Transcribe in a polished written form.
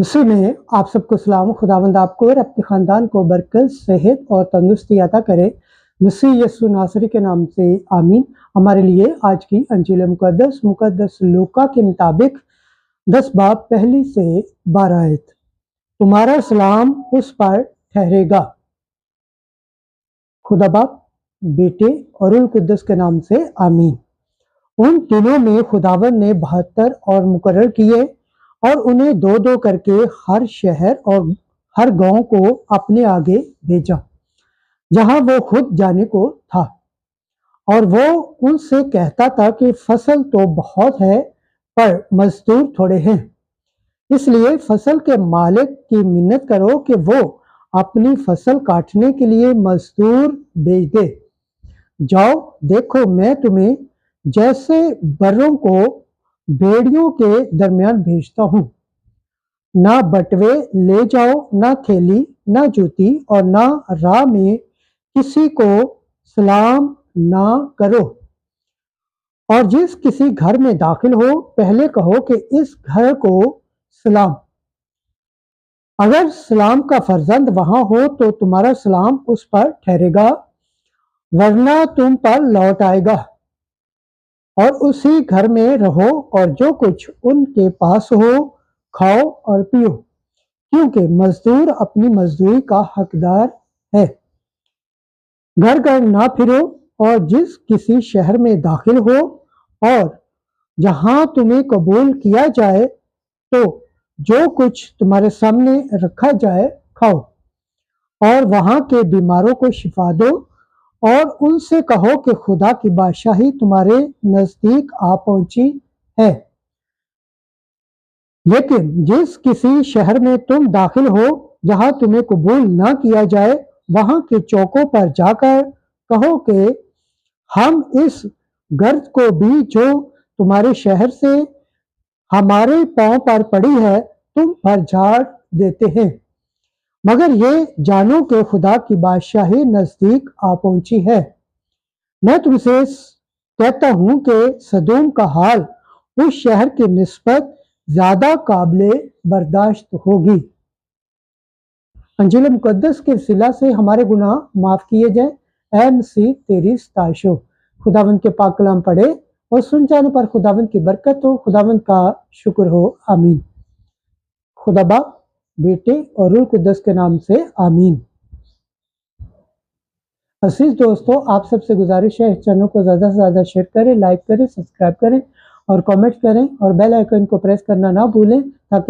मसीह में आप सबको सलाम। खुदावंद आपको और अपने ख़ानदान को बरकत, सेहत और तंदुरुस्ती अता करे। मसीह यीशु नासरी के नाम से आमीन। हमारे लिए आज की अंजील मुकद्दस लूका के मुताबिक 10 बाब पहली से 12 आयत। तुम्हारा सलाम उस पर ठहरेगा। खुदा बाप, बेटे और रूह कुद्दस के नाम से आमीन। उन दिनों में खुदावन ने 72 और मुकर्रर किए और उन्हें दो दो करके हर शहर और हर गांव को अपने आगे भेजा जहां वो खुद जाने को था। और वो उनसे कहता था कि फसल तो बहुत है पर मजदूर थोड़े हैं, इसलिए फसल के मालिक की मिन्नत करो कि वो अपनी फसल काटने के लिए मजदूर भेज दे। जाओ, देखो मैं तुम्हें जैसे बर्रों को भेड़ियों के दरमियान भेजता हूँ। ना बटवे ले जाओ, ना थैली, ना जूती, और ना राह में किसी को सलाम ना करो। और जिस किसी घर में दाखिल हो, पहले कहो कि इस घर को सलाम। अगर सलाम का फर्जंद वहां हो तो तुम्हारा सलाम उस पर ठहरेगा, वरना तुम पर लौट आएगा। और उसी घर में रहो और जो कुछ उनके पास हो खाओ और पियो, क्योंकि मजदूर अपनी मजदूरी का हकदार है। घर घर ना फिरो, और जिस किसी शहर में दाखिल हो और जहां तुम्हें कबूल किया जाए तो जो कुछ तुम्हारे सामने रखा जाए खाओ, और वहां के बीमारों को शिफा दो, और उनसे कहो कि खुदा की बादशाही तुम्हारे नजदीक आ पहुंची है। लेकिन जिस किसी शहर में तुम दाखिल हो जहां तुम्हें कबूल ना किया जाए, वहां के चौकों पर जाकर कहो कि हम इस गर्द को भी जो तुम्हारे शहर से हमारे पांव पर पड़ी है तुम पर झाड़ देते हैं, मगर ये जानो कि खुदा की बादशाही नजदीक आ पहुंची है। मैं तुमसे कहता हूं कि सदोम का हाल उस शहर की निस्बत ज्यादा काबिले बर्दाश्त होगी। अंजील मुकद्दस के सिला से हमारे गुनाह माफ किए जाए। ऐ मसीह तेरी सताइश हो। खुदावंद के पाक कलाम पढ़े और सुन जाने पर खुदावंद की बरकत हो। खुदावंद का शुक्र हो। आमीन। खुदा बाप, बेटे और रूह कुद्दस के नाम से आमीन। अजीज दोस्तों, आप सबसे गुजारिश है इस चैनल को ज़्यादा से ज़्यादा शेयर करें, लाइक करें, सब्सक्राइब करें और कमेंट करें, और बेल आइकन को प्रेस करना ना भूलें ताकि